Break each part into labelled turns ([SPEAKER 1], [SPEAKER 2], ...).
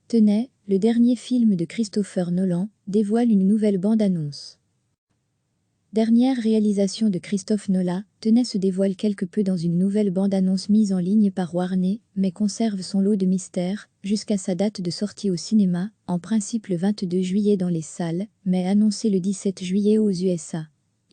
[SPEAKER 1] Tenet, le dernier film de Christopher Nolan, dévoile une nouvelle bande-annonce. Dernière réalisation de Christophe Nolan, Tenet se dévoile quelque peu dans une nouvelle bande-annonce mise en ligne par Warner, mais conserve son lot de mystères, jusqu'à sa date de sortie au cinéma, en principe le 22 juillet dans les salles, mais annoncé le 17 juillet aux USA.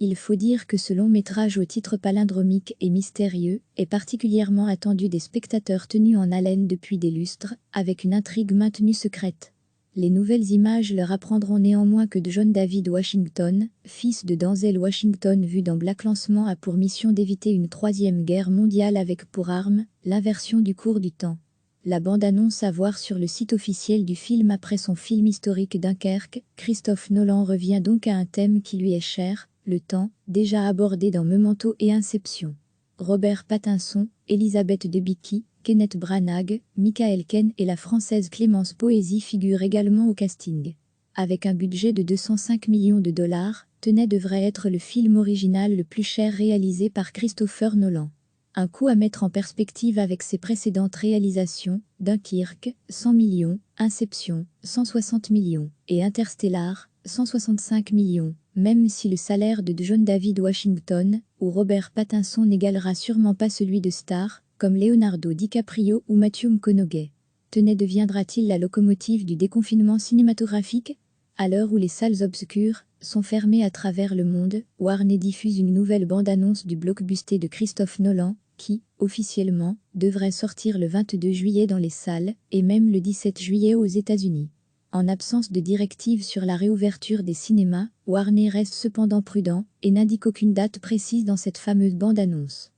[SPEAKER 1] Il faut dire que ce long métrage au titre palindromique et mystérieux est particulièrement attendu des spectateurs tenus en haleine depuis des lustres, avec une intrigue maintenue secrète. Les nouvelles images leur apprendront néanmoins que John David Washington, fils de Denzel Washington vu dans BlacKkKlansman, a pour mission d'éviter une troisième guerre mondiale avec pour arme l'inversion du cours du temps. La bande-annonce à voir sur le site officiel du film après son film historique Dunkerque, Christophe Nolan revient donc à un thème qui lui est cher, le temps, déjà abordé dans Memento et Inception. Robert Pattinson, Elizabeth Debicki, Kenneth Branagh, Michael Caine et la française Clémence Poésy figurent également au casting. Avec un budget de 205 millions de dollars, Tenet devrait être le film original le plus cher réalisé par Christopher Nolan. Un coût à mettre en perspective avec ses précédentes réalisations, Dunkerque, 100 millions, Inception, 160 millions, et Interstellar, 165 millions, même si le salaire de John David Washington ou Robert Pattinson n'égalera sûrement pas celui de stars, comme Leonardo DiCaprio ou Matthew McConaughey. Tenet deviendra-t-il la locomotive du déconfinement cinématographique? À l'heure où les salles obscures sont fermées à travers le monde, Warner diffuse une nouvelle bande-annonce du blockbuster de Christophe Nolan, qui, officiellement, devrait sortir le 22 juillet dans les salles, et même le 17 juillet aux États-Unis. En absence de directive sur la réouverture des cinémas, Warner reste cependant prudent, et n'indique aucune date précise dans cette fameuse bande-annonce.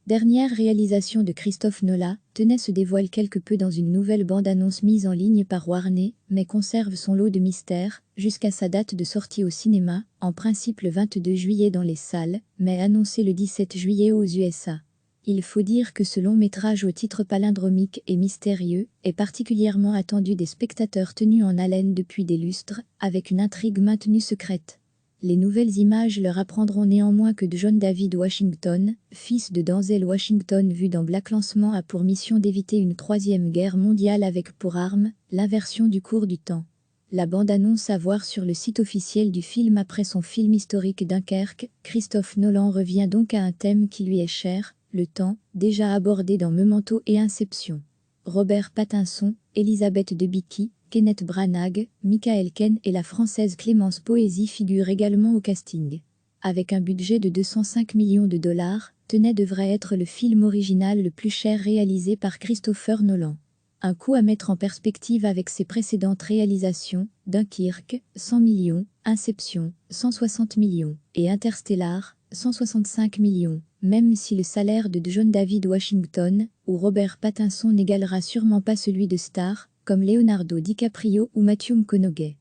[SPEAKER 1] Dernière réalisation de Christophe Nolan, Tenet se dévoile quelque peu dans une nouvelle bande-annonce mise en ligne par Warner, mais conserve son lot de mystères, jusqu'à sa date de sortie au cinéma, en principe le 22 juillet dans les salles, mais annoncé le 17 juillet aux USA. Il faut dire que ce long métrage au titre palindromique et mystérieux est particulièrement attendu des spectateurs tenus en haleine depuis des lustres, avec une intrigue maintenue secrète. Les nouvelles images leur apprendront néanmoins que John David Washington, fils de Denzel Washington vu dans BlacKkKlansman, a pour mission d'éviter une troisième guerre mondiale avec pour arme l'inversion du cours du temps. La bande-annonce à voir sur le site officiel du film après son film historique Dunkerque, Christophe Nolan revient donc à un thème qui lui est cher, le temps, déjà abordé dans Memento et Inception. Robert Pattinson, Elizabeth Debicki, Kenneth Branagh, Michael Caine et la française Clémence Poésy figurent également au casting. Avec un budget de 205 millions de dollars, Tenet devrait être le film original le plus cher réalisé par Christopher Nolan. Un coût à mettre en perspective avec ses précédentes réalisations, Dunkerque, 100 millions, Inception, 160 millions, et Interstellar, 165 millions, même si le salaire de John David Washington ou Robert Pattinson n'égalera sûrement pas celui de stars, comme Leonardo DiCaprio ou Matthew McConaughey.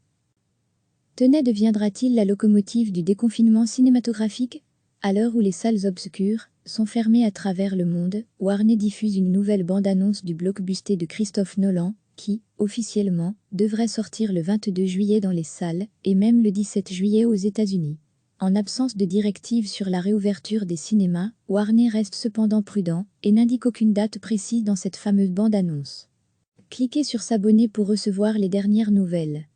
[SPEAKER 1] Tenet deviendra-t-il la locomotive du déconfinement cinématographique? À l'heure où les salles obscures sont fermées à travers le monde, Warner diffuse une nouvelle bande-annonce du blockbuster de Christophe Nolan, qui, officiellement, devrait sortir le 22 juillet dans les salles, et même le 17 juillet aux États-Unis. En absence de directive sur la réouverture des cinémas, Warner reste cependant prudent, et n'indique aucune date précise dans cette fameuse bande-annonce. Cliquez sur s'abonner pour recevoir les dernières nouvelles.